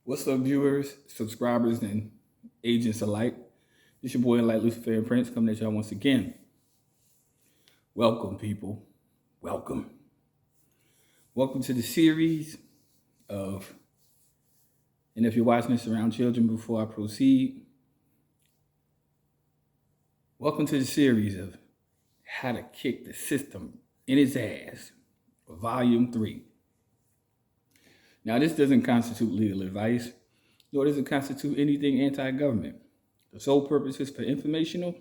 What's up, viewers, subscribers, and agents alike? This your boy, Light Lucifer and Prince, coming at y'all once again. Welcome, people. Welcome. Welcome to the series of, and if you're watching this around children before I proceed, welcome to the series of How to Kick the System in Its Ass, Volume 3. Now, this doesn't constitute legal advice, nor does it constitute anything anti-government. The sole purpose is for informational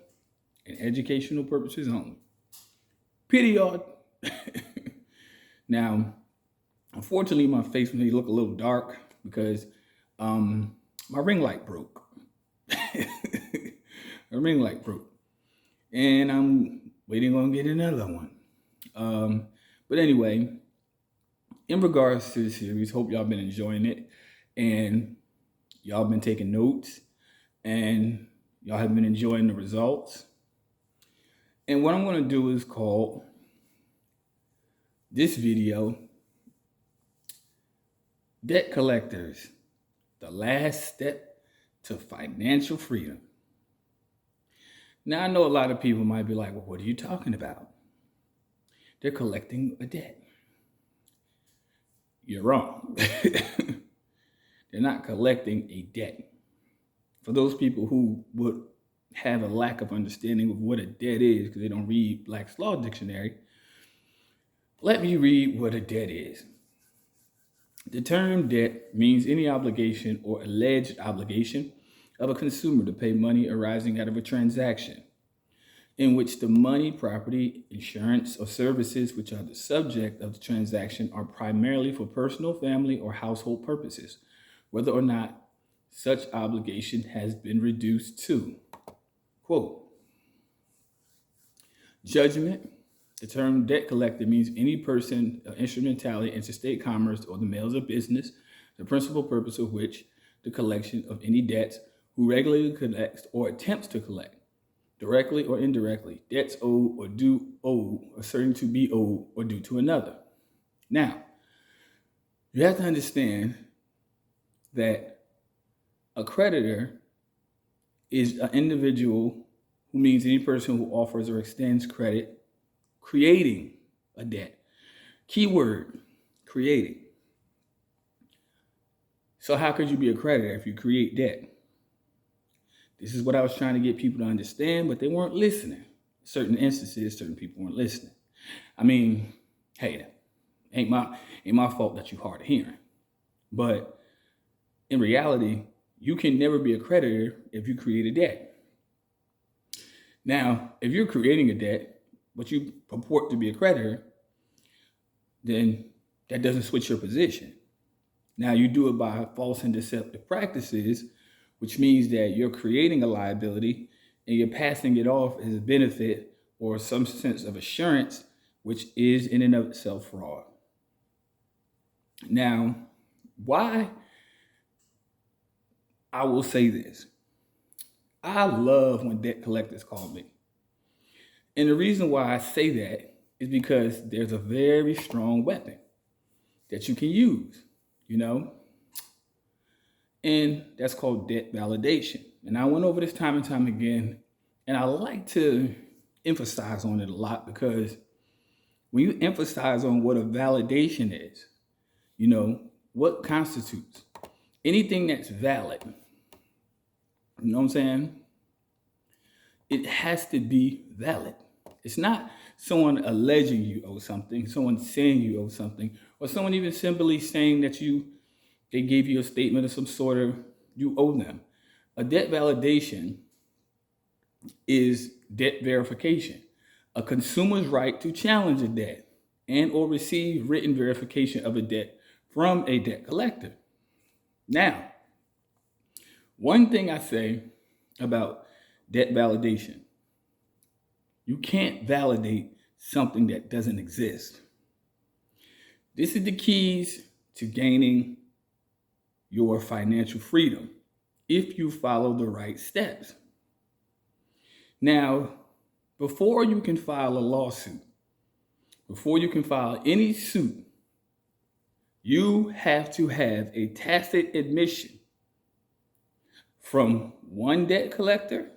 and educational purposes only. Period. Now, unfortunately, my face may look a little dark because my ring light broke. My ring light broke. And I'm waiting on getting another one. But anyway, in regards to the series, hope y'all been enjoying it and y'all been taking notes and y'all have been enjoying the results. And what I'm going to do is call this video Debt Collectors, the Last Step to Financial Freedom. Now, I know a lot of people might be like, well, what are you talking about? They're collecting a debt. You're wrong. They're not collecting a debt. For those people who would have a lack of understanding of what a debt is because they don't read Black's Law Dictionary, let me read what a debt is. The term debt means any obligation or alleged obligation of a consumer to pay money arising out of a transaction in which the money, property, insurance, or services which are the subject of the transaction are primarily for personal, family, or household purposes, whether or not such obligation has been reduced to, quote, judgment. The term debt collector means any person or instrumentality in interstate commerce or the mails of business, the principal purpose of which the collection of any debts who regularly collects or attempts to collect, directly or indirectly, debts owed or due owed or certain to be owed or due to another. Now, you have to understand that a creditor is an individual who means any person who offers or extends credit, creating a debt. Keyword, creating. So how could you be a creditor if you create debt? This is what I was trying to get people to understand, but they weren't listening. Certain instances, certain people weren't listening. I mean, hey, ain't my fault that you're hard of hearing. But in reality, you can never be a creditor if you create a debt. Now, if you're creating a debt, but you purport to be a creditor, then that doesn't switch your position. Now, you do it by false and deceptive practices, which means that you're creating a liability and you're passing it off as a benefit or some sense of assurance, which is in and of itself fraud. Now, why I will say this. I love when debt collectors call me. And the reason why I say that is because there's a very strong weapon that you can use, and that's called debt validation. And I went over this time and time again, and I like to emphasize on it a lot because when you emphasize on what a validation is, what constitutes anything that's valid, you know what I'm saying? It has to be valid. It's not someone alleging you owe something, someone saying you owe something, or someone even simply saying that they gave you a statement of some sort of you owe them. A debt validation is debt verification, a consumer's right to challenge a debt and or receive written verification of a debt from a debt collector. Now, one thing I say about debt validation, you can't validate something that doesn't exist. This is the keys to gaining your financial freedom if you follow the right steps. Now, before you can file a lawsuit, before you can file any suit You have to have a tacit admission from one debt collector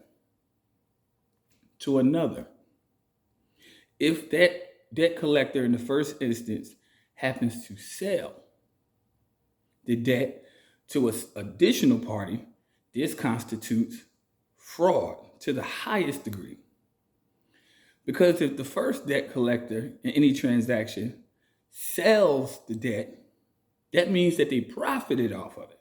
to another. If that debt collector in the first instance happens to sell the debt to an additional party, this constitutes fraud to the highest degree. Because if the first debt collector in any transaction sells the debt, that means that they profited off of it.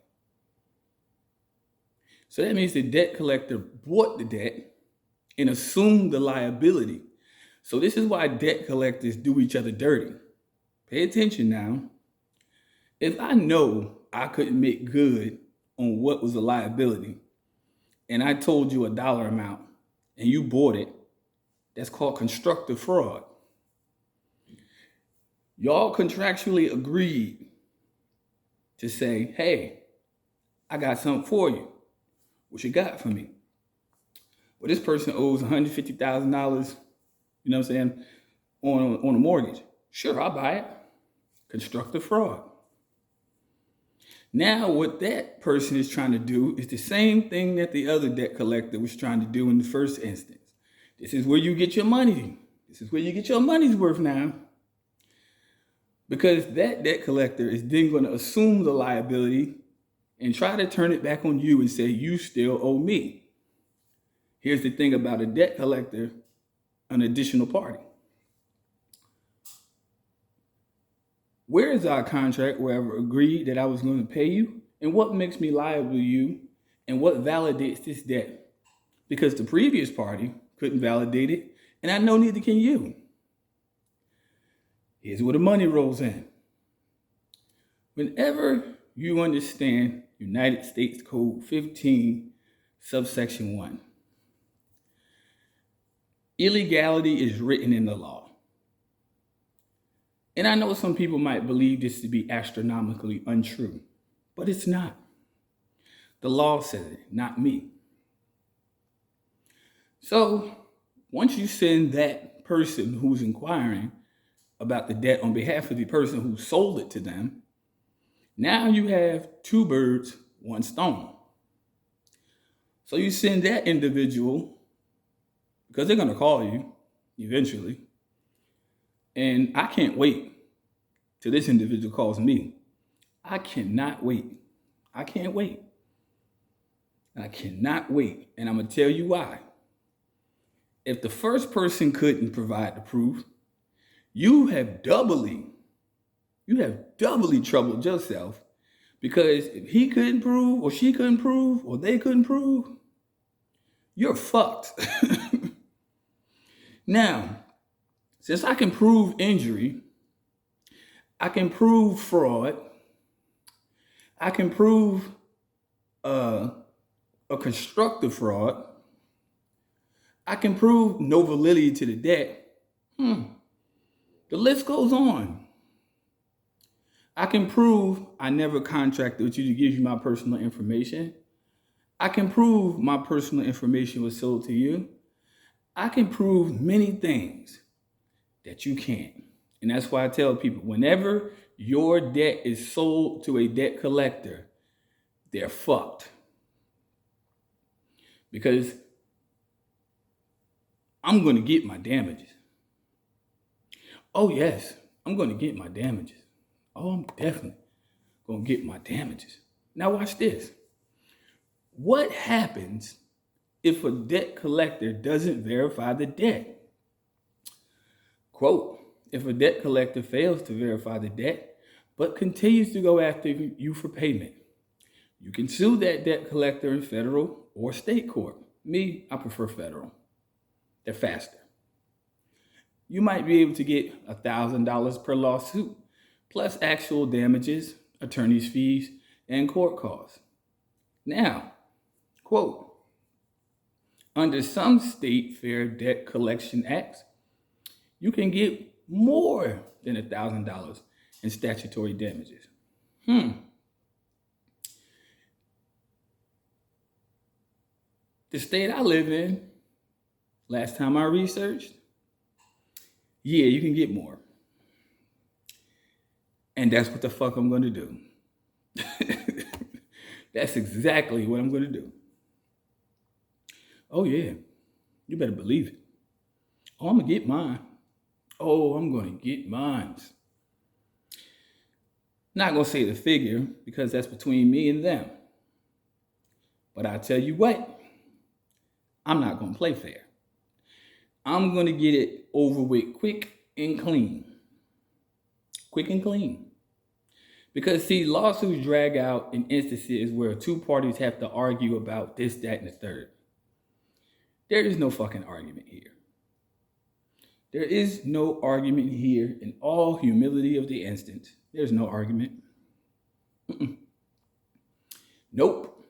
So that means the debt collector bought the debt and assumed the liability. So this is why debt collectors do each other dirty. Pay attention now. If I know I couldn't make good on what was a liability, and I told you a dollar amount and you bought it, that's called constructive fraud. Y'all contractually agreed to say, hey, I got something for you. What you got for me? Well, this person owes $150,000, you know what I'm saying, on a mortgage. Sure, I'll buy it. Constructive fraud. Now, what that person is trying to do is the same thing that the other debt collector was trying to do in the first instance. This is where you get your money. This is where you get your money's worth now. Because that debt collector is then going to assume the liability and try to turn it back on you and say, you still owe me. Here's the thing about a debt collector, an additional party. Where is our contract where I've agreed that I was going to pay you? And what makes me liable to you? And what validates this debt? Because the previous party couldn't validate it, and I know neither can you. Here's where the money rolls in. Whenever you understand United States Code 15, subsection 1, illegality is written in the law. And I know some people might believe this to be astronomically untrue, but it's not. The law says it, not me. So once you send that person who's inquiring about the debt on behalf of the person who sold it to them, now you have two birds, one stone. So you send that individual, because they're going to call you eventually, and I can't wait till this individual calls me. I cannot wait. I can't wait. I cannot wait. And I'm going to tell you why. If the first person couldn't provide the proof, you have doubly troubled yourself, because if he couldn't prove, or she couldn't prove, or they couldn't prove, you're fucked. Now, since I can prove injury, I can prove fraud, I can prove a constructive fraud, I can prove no validity to the debt. The list goes on. I can prove I never contracted with you to give you my personal information. I can prove my personal information was sold to you. I can prove many things that you can't. And that's why I tell people, whenever your debt is sold to a debt collector, they're fucked. Because I'm going to get my damages. Oh, yes, I'm going to get my damages. Oh, I'm definitely going to get my damages. Now watch this. What happens if a debt collector doesn't verify the debt? Quote, if a debt collector fails to verify the debt, but continues to go after you for payment, you can sue that debt collector in federal or state court. Me, I prefer federal. They're faster. You might be able to get $1,000 per lawsuit, plus actual damages, attorney's fees, and court costs. Now, quote, under some state Fair Debt Collection Acts, you can get more than $1,000 in statutory damages. The state I live in, last time I researched, yeah, you can get more. And that's what the fuck I'm going to do. That's exactly what I'm going to do. Oh, yeah. You better believe it. Oh, I'm going to get mine. Oh, I'm going to get mine. Not going to say the figure because that's between me and them. But I tell you what, I'm not going to play fair. I'm going to get it over with quick and clean. Quick and clean. Because, see, lawsuits drag out in instances where two parties have to argue about this, that, and the third. There is no fucking argument here. There is no argument here in all humility of the instance. There's no argument. Nope.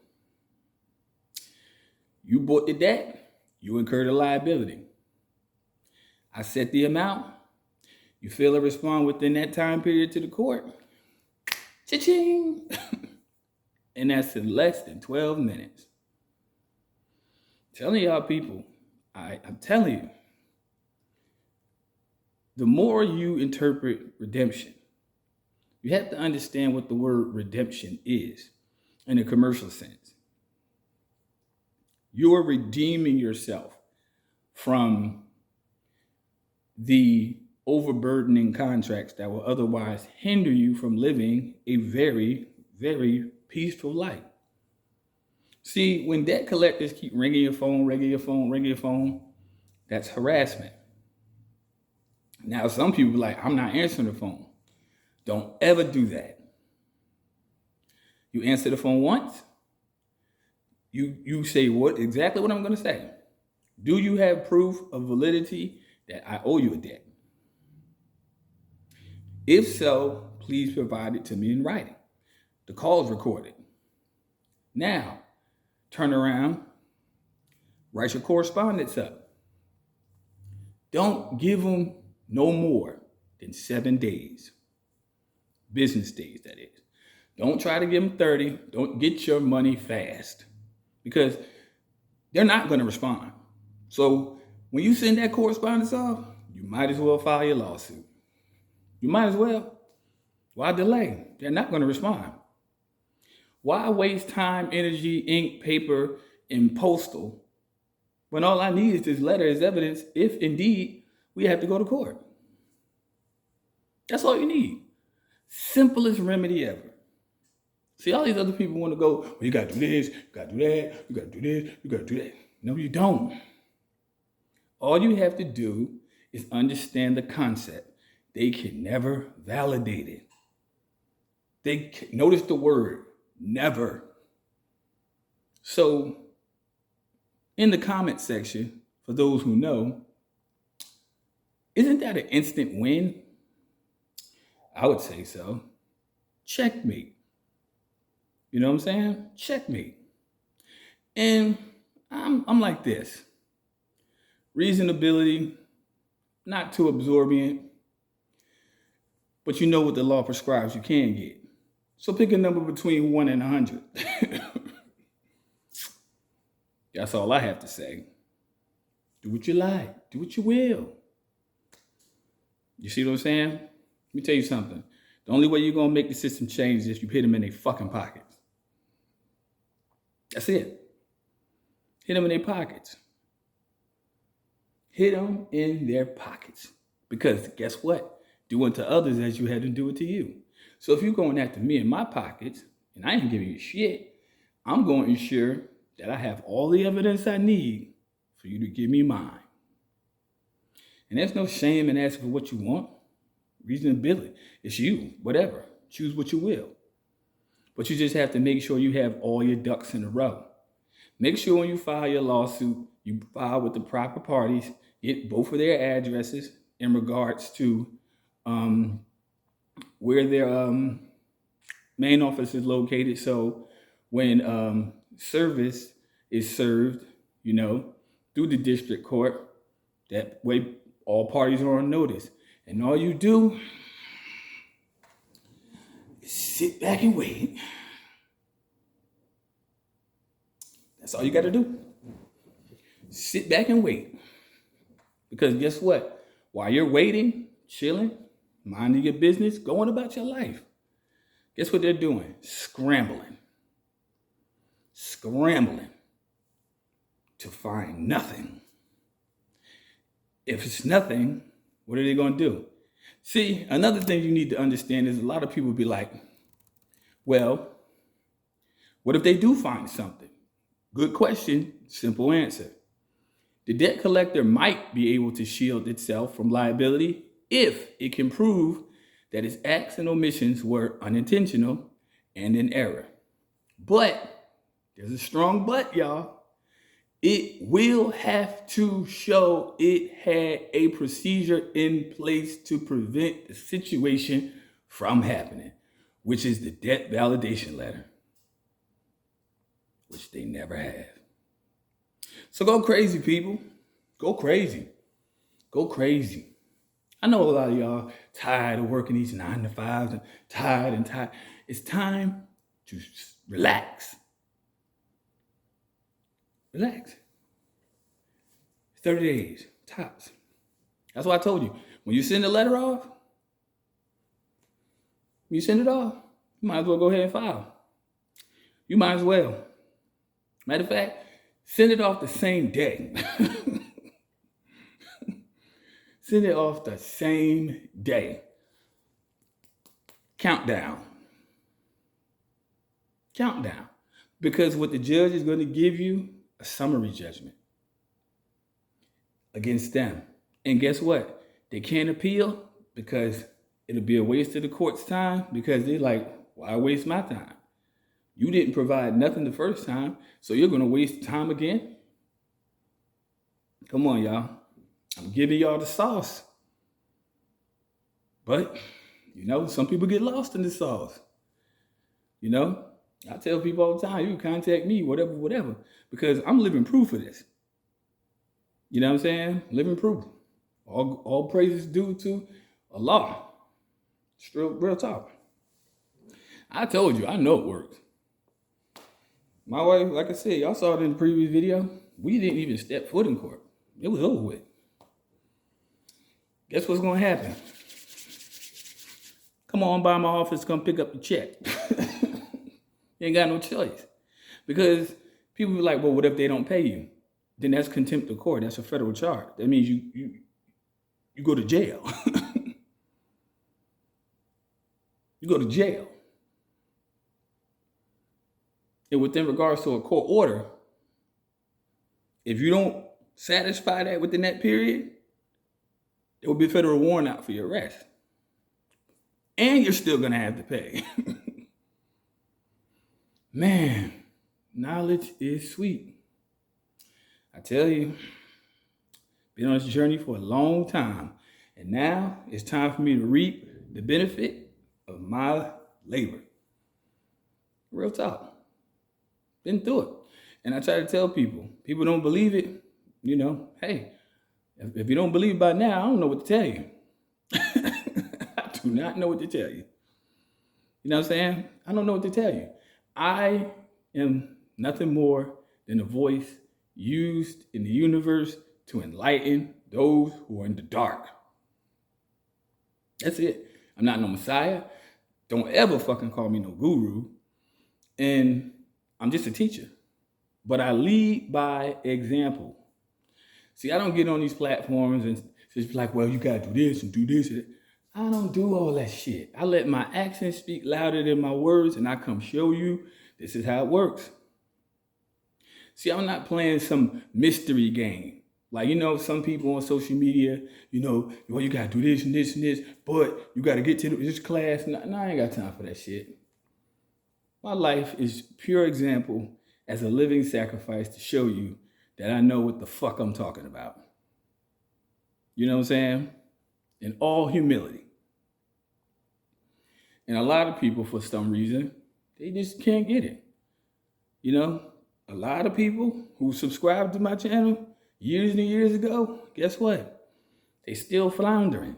You bought the debt, you incurred a liability. I set the amount. You fail to respond within that time period to the court. Cha-ching! And that's in less than 12 minutes. Telling y'all people, I'm telling you, the more you interpret redemption, you have to understand what the word redemption is in a commercial sense. You are redeeming yourself from the overburdening contracts that will otherwise hinder you from living a very, very peaceful life. See, when debt collectors keep ringing your phone, that's harassment. Now, some people are like, I'm not answering the phone. Don't ever do that. You answer the phone once, you say exactly what I'm going to say. Do you have proof of validity that I owe you a debt? If so, please provide it to me in writing. The call is recorded. Now, turn around, write your correspondence up. Don't give them no more than 7 days. Business days, that is. Don't try to give them 30. Don't get your money fast because they're not going to respond. So when you send that correspondence off, you might as well file your lawsuit. You might as well. Why delay? They're not going to respond. Why waste time, energy, ink, paper, and postal when all I need is this letter as evidence if indeed we have to go to court? That's all you need. Simplest remedy ever. See, all these other people want to go, well, you got to do this, you got to do that, you got to do this, you got to do that. No, you don't. All you have to do is understand the concept. They can never validate it. Notice the word, never. So, in the comment section, for those who know, isn't that an instant win? I would say so. Checkmate. You know what I'm saying? Checkmate. And I'm like this. Reasonability, not too absorbent, but you know what the law prescribes you can get. So pick a number between 1 and 100. That's all I have to say. Do what you like. Do what you will. You see what I'm saying? Let me tell you something. The only way you're going to make the system change is if you hit them in their fucking pockets. That's it. Hit them in their pockets. Hit them in their pockets. Because guess what? Do unto others as you had to do it to you. So if you're going after me in my pockets, and I ain't giving you shit, I'm going to ensure that I have all the evidence I need for you to give me mine. And there's no shame in asking for what you want. Reasonability. It's you, whatever. Choose what you will. But you just have to make sure you have all your ducks in a row. Make sure when you file your lawsuit, you file with the proper parties, get both of their addresses in regards to where their main office is located. So when service is served, through the district court, that way all parties are on notice. And all you do is sit back and wait. That's all you got to do. Sit back and wait. Because guess what? While you're waiting, chilling, minding your business, going about your life. Guess what they're doing? Scrambling to find nothing. If it's nothing, what are they going to do? See, another thing you need to understand is a lot of people be like, well, what if they do find something? Good question, simple answer. The debt collector might be able to shield itself from liability if it can prove that its acts and omissions were unintentional and in error. But, there's a strong but, y'all. It will have to show it had a procedure in place to prevent the situation from happening, which is the debt validation letter, which they never have. So go crazy, people. Go crazy. Go crazy. I know a lot of y'all tired of working these 9 to 5s and tired. It's time to relax. Relax. 30 days, tops. That's why I told you, when you send the letter off, you send it off, you might as well go ahead and file. You might as well. Matter of fact, send it off the same day. Send it off the same day. Countdown. Because what the judge is going to give you, a summary judgment against them. And guess what? They can't appeal because it'll be a waste of the court's time, because they're like, why waste my time? You didn't provide nothing the first time, so you're going to waste time again? Come on, y'all. I'm giving y'all the sauce. But, some people get lost in the sauce. I tell people all the time, you can contact me, whatever, because I'm living proof of this. You know what I'm saying? Living proof. All praises due to Allah. Real talk. I told you, I know it works. My wife, like I said, y'all saw it in the previous video, we didn't even step foot in court. It was over with. Guess what's going to happen? Come on by my office, come pick up the check. You ain't got no choice. Because people be like, well, what if they don't pay you? Then that's contempt of court. That's a federal charge. That means you go to jail. You go to jail. And within regards to a court order, if you don't satisfy that within that period, there will be a federal warrant out for your arrest. And you're still going to have to pay. Man, knowledge is sweet. I tell you, been on this journey for a long time. And now it's time for me to reap the benefit of my labor. Real talk. Been through it. And I try to tell people don't believe it, hey, if you don't believe by now, I don't know what to tell you. I do not know what to tell you. You know what I'm saying? I don't know what to tell you. I am nothing more than a voice used in the universe to enlighten those who are in the dark. That's it. I'm not no Messiah. Don't ever fucking call me no guru. And I'm just a teacher. But I lead by example. See, I don't get on these platforms and just be like, well, you got to do this and do this. I don't do all that shit. I let my actions speak louder than my words, and I come show you this is how it works. See, I'm not playing some mystery game. Like, some people on social media, well, you got to do this and this and this, but you got to get to this class. No, I ain't got time for that shit. My life is pure example as a living sacrifice to show you that I know what the fuck I'm talking about. You know what I'm saying? In all humility. And a lot of people, for some reason, they just can't get it. A lot of people who subscribed to my channel years and years ago, guess what? They still floundering.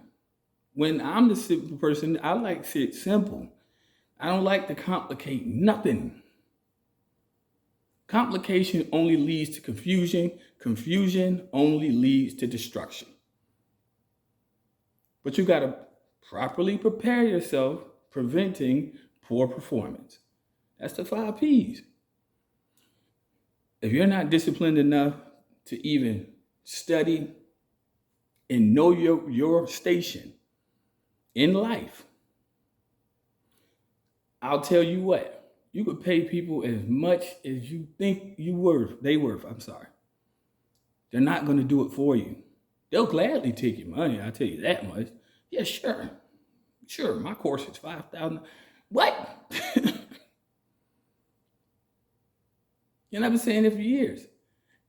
When I'm the simple person, I like shit simple. I don't like to complicate nothing. Complication only leads to confusion. Confusion only leads to destruction. But you got to Properly prepare yourself, preventing poor performance. That's the 5 P's. If you're not disciplined enough to even study and know your station in life, I'll tell you what, you could pay people as much as you think they worth. I'm sorry. They're not going to do it for you. They'll gladly take your money, I'll tell you that much. Yeah, sure. Sure, my course is $5,000. What? And I've been saying it for years.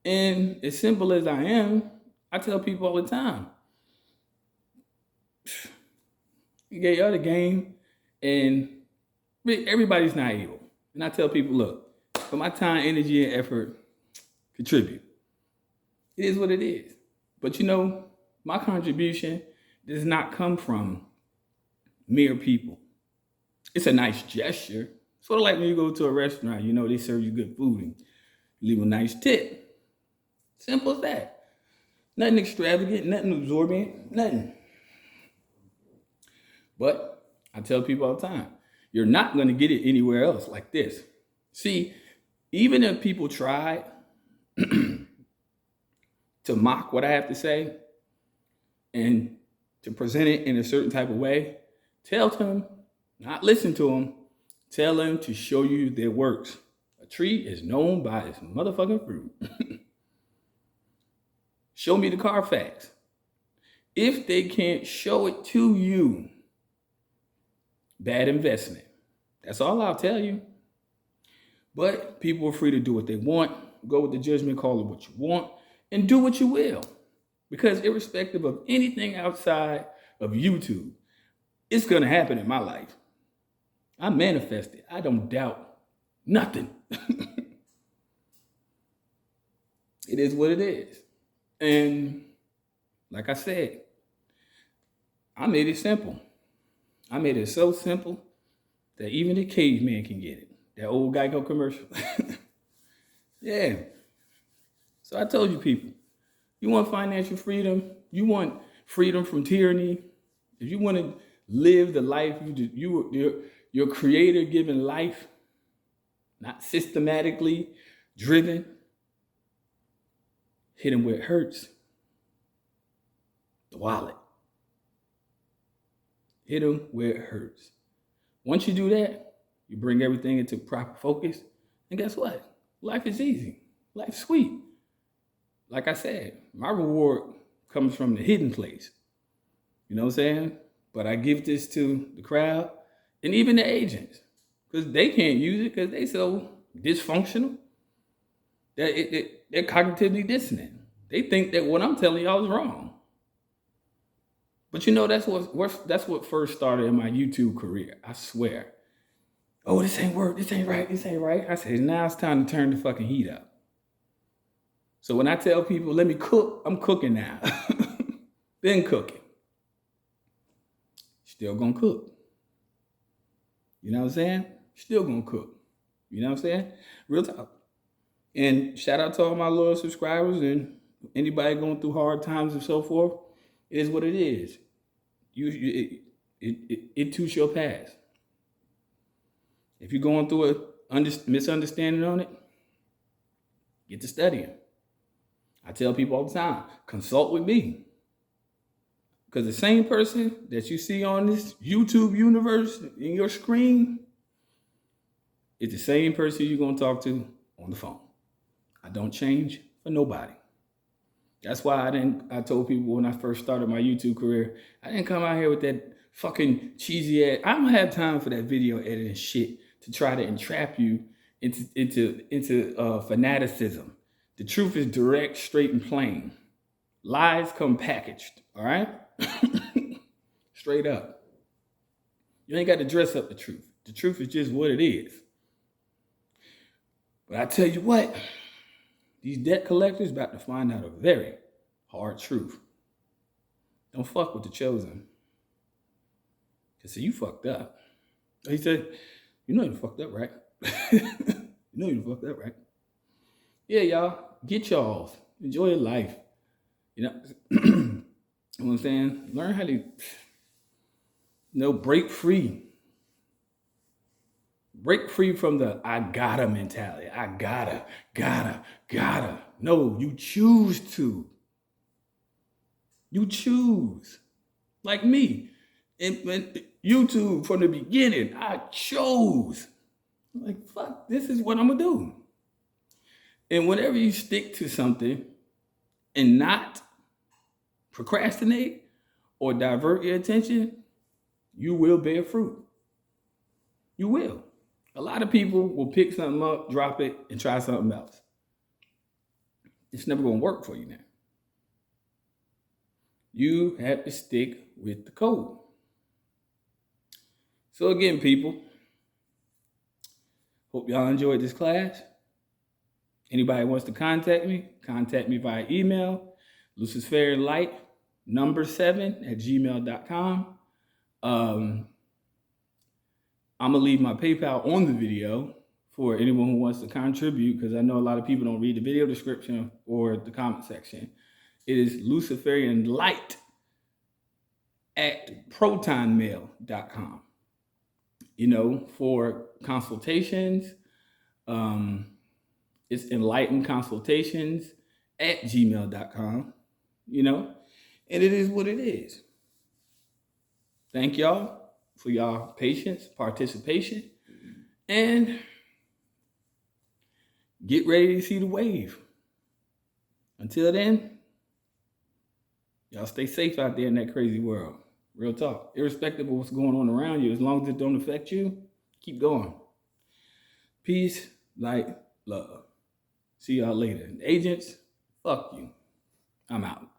And as simple as I am, I tell people all the time, you get out of the game, and everybody's not able. And I tell people, look, for my time, energy, and effort, contribute. It is what it is. But my contribution does not come from mere people. It's a nice gesture. Sort of like when you go to a restaurant, they serve you good food and leave a nice tip. Simple as that. Nothing extravagant, nothing absorbent, nothing. But I tell people all the time, you're not going to get it anywhere else like this. See, even if people try to mock what I have to say and to present it in a certain type of way, tell them, not listen to them, tell them to show you their works. A tree is known by its motherfucking fruit. Show me the Carfax. If they can't show it to you, bad investment. That's all I'll tell you. But people are free to do what they want. Go with the judgment call of what you want and do what you will. Because irrespective of anything outside of YouTube, it's going to happen in my life. I manifest it. I don't doubt nothing. It is what it is. And like I said, I made it simple. I made it so simple that even the caveman can get it. That old Geico commercial. Yeah. So I told you people, you want financial freedom, you want freedom from tyranny, if you want to live the life your creator given life, not systematically driven, hit him where it hurts. The wallet. Hit them where it hurts. Once you do that, you bring everything into proper focus, and guess what? Life is easy. Life's sweet. Like I said, my reward comes from the hidden place. You know what I'm saying? But I give this to the crowd and even the agents, because they can't use it because they so dysfunctional that they're cognitively dissonant. They think that what I'm telling y'all is wrong. But that's what first started in my YouTube career. I swear. Oh, this ain't work. This ain't right. This ain't right. I said, now it's time to turn the fucking heat up. So when I tell people, let me cook, I'm cooking now. Been cooking. Still gonna cook. You know what I'm saying? Still gonna cook. You know what I'm saying? Real talk. And shout out to all my loyal subscribers and anybody going through hard times and so forth. It is what it is. It too shall pass. If you're going through a misunderstanding on it, get to studying. I tell people all the time, consult with me. Because the same person that you see on this YouTube universe in your screen is the same person you're going to talk to on the phone. I don't change for nobody. That's why I told people when I first started my YouTube career, I didn't come out here with that fucking cheesy ass. I don't have time for that video editing shit to try to entrap you into fanaticism. The truth is direct, straight, and plain. Lies come packaged, all right? Straight up. You ain't got to dress up the truth. The truth is just what it is. But I tell you what, these debt collectors about to find out a very hard truth. Don't fuck with the chosen. Because see, you fucked up. He said, you know you fucked up, right? You know you fucked up, right? Yeah, y'all, get y'all. Enjoy your life. You know, you know what I'm saying? Learn how to No, break free. Break free from the I gotta mentality. I gotta. No, you choose to. You choose. Like me. And YouTube from the beginning, I chose. Like, fuck, this is what I'm gonna do. And whenever you stick to something and not procrastinate or divert your attention, you will bear fruit. You will. A lot of people will pick something up, drop it, and try something else. It's never gonna work for you now. You have to stick with the code. So again, people, hope y'all enjoyed this class. Anybody wants to contact me via email, luciferianlight7@gmail.com. I'm gonna leave my PayPal on the video for anyone who wants to contribute, because I know a lot of people don't read the video description or the comment section. It is luciferianlight@protonmail.com. For consultations, it's enlightenconsultations@gmail.com, and it is what it is. Thank y'all for y'all patience, participation, and get ready to see the wave. Until then, y'all stay safe out there in that crazy world. Real talk. Irrespective of what's going on around you, as long as it don't affect you, keep going. Peace, light, love. See y'all later. Agents, fuck you. I'm out.